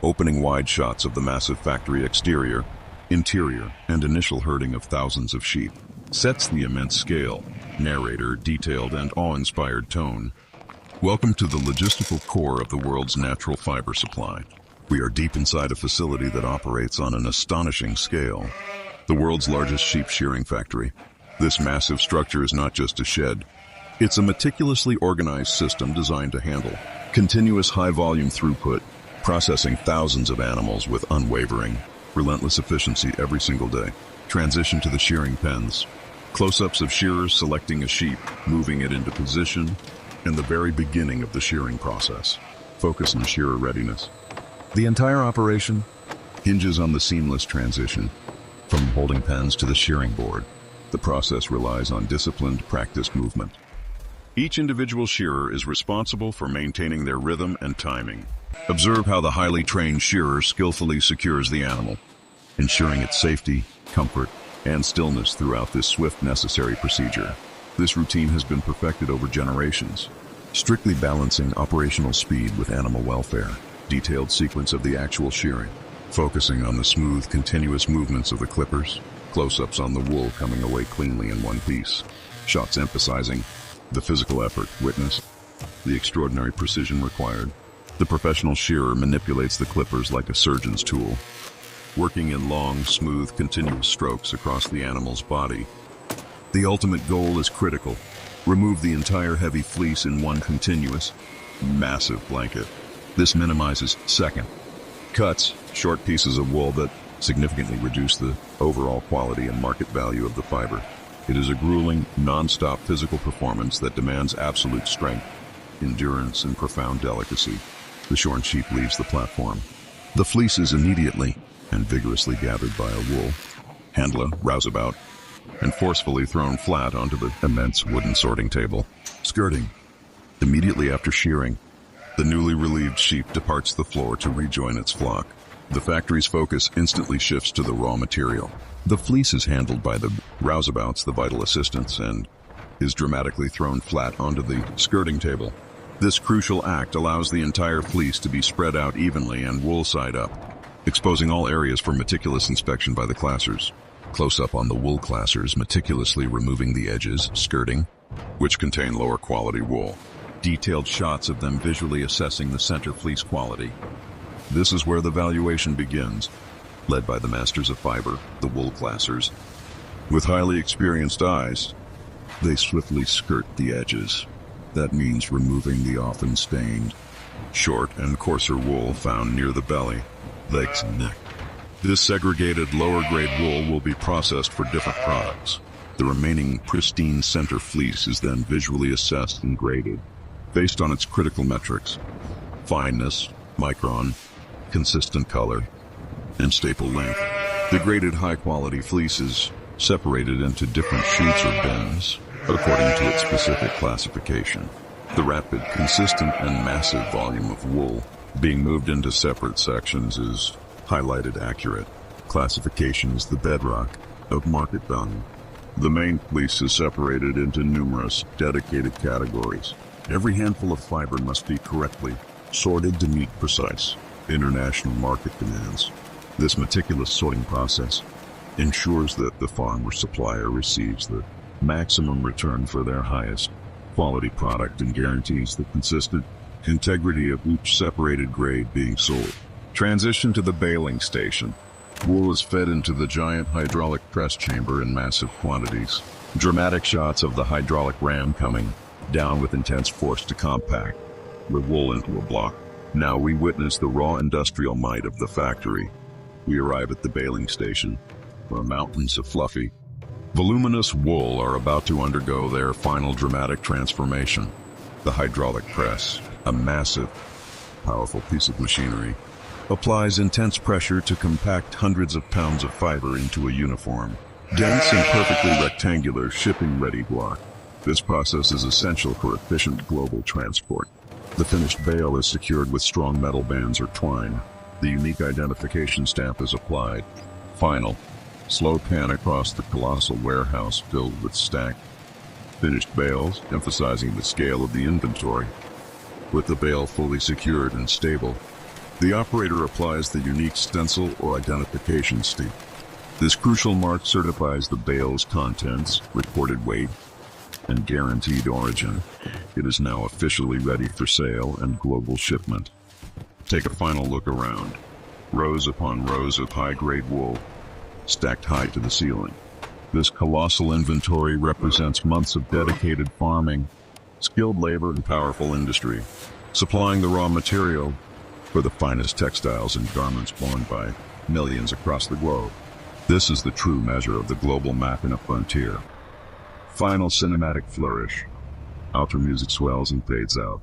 opening wide shots of the massive factory exterior, interior, and initial herding of thousands of sheep. Sets the immense scale, narrator, detailed and awe-inspired tone. Welcome to the logistical core of the world's natural fiber supply. We are deep inside a facility that operates on an astonishing scale. The world's largest sheep shearing factory. This massive structure is not just a shed. It's a meticulously organized system designed to handle continuous high-volume throughput, processing thousands of animals with unwavering, relentless efficiency every single day. Transition to the shearing pens. Close-ups of shearers selecting a sheep, moving it into position, and the very beginning of the shearing process. Focus on shearer readiness. The entire operation hinges on the seamless transition from holding pens to the shearing board. The process relies on disciplined, practiced movement. Each individual shearer is responsible for maintaining their rhythm and timing. Observe how the highly trained shearer skillfully secures the animal, ensuring its safety, comfort, and stillness throughout this swift, necessary procedure. This routine has been perfected over generations, strictly balancing operational speed with animal welfare. Detailed sequence of the actual shearing, focusing on the smooth, continuous movements of the clippers, close-ups on the wool coming away cleanly in one piece, shots emphasizing the physical effort. Witness the extraordinary precision required. The professional shearer manipulates the clippers like a surgeon's tool, working in long, smooth, continuous strokes across the animal's body. The ultimate goal is critical. Remove the entire heavy fleece in one continuous, massive blanket. This minimizes second cuts, short pieces of wool that significantly reduce the overall quality and market value of the fiber. It is a grueling, non-stop physical performance that demands absolute strength, endurance, and profound delicacy. The shorn sheep leaves the platform. The fleece is immediately and vigorously gathered by a wool handler, rouseabout, and forcefully thrown flat onto the immense wooden sorting table. Skirting. Immediately after shearing, the newly relieved sheep departs the floor to rejoin its flock. The factory's focus instantly shifts to the raw material. The fleece is handled by the rouseabouts, the vital assistants, and is dramatically thrown flat onto the skirting table. This crucial act allows the entire fleece to be spread out evenly and wool side up, exposing all areas for meticulous inspection by the classers. Close-up on the wool classers, meticulously removing the edges, skirting, which contain lower quality wool. Detailed shots of them visually assessing the center fleece quality. This is where the valuation begins, led by the masters of fiber, the wool classers. With highly experienced eyes, they swiftly skirt the edges. That means removing the often stained, short and coarser wool found near the belly, legs, and neck. This segregated lower-grade wool will be processed for different products. The remaining pristine center fleece is then visually assessed and graded, based on its critical metrics: fineness, micron, consistent color, and staple length. The graded high-quality fleece is separated into different sheets or bins, according to its specific classification. The rapid, consistent, and massive volume of wool being moved into separate sections is highlighted accurate. Classification is the bedrock of market value. The main fleece is separated into numerous dedicated categories. Every handful of fiber must be correctly sorted to meet precise international market demands. This meticulous sorting process ensures that the farmer supplier receives the maximum return for their highest quality product and guarantees the consistent integrity of each separated grade being sold. Transition to the baling station. Wool is fed into the giant hydraulic press chamber in massive quantities. Dramatic shots of the hydraulic ram coming down with intense force to compact the wool into a block. Now we witness the raw industrial might of the factory. We arrive at the baling station, where mountains of fluffy, voluminous wool are about to undergo their final dramatic transformation. The hydraulic press, a massive, powerful piece of machinery, applies intense pressure to compact hundreds of pounds of fiber into a uniform, dense and perfectly rectangular shipping-ready block. This process is essential for efficient global transport. The finished bale is secured with strong metal bands or twine. The unique identification stamp is applied. Final, slow pan across the colossal warehouse filled with stacked, finished bales, emphasizing the scale of the inventory. With the bale fully secured and stable, The operator applies the unique stencil or identification stamp. This crucial mark certifies the bale's contents, reported weight, and guaranteed origin. It is now officially ready for sale and global shipment. Take a final look around. Rows upon rows of high-grade wool, stacked high to the ceiling. This colossal inventory represents months of dedicated farming, skilled labor, and powerful industry, supplying the raw material for the finest textiles and garments worn by millions across the globe. This is the true measure of the Global Machina Frontier. Final cinematic flourish. Outro music swells and fades out.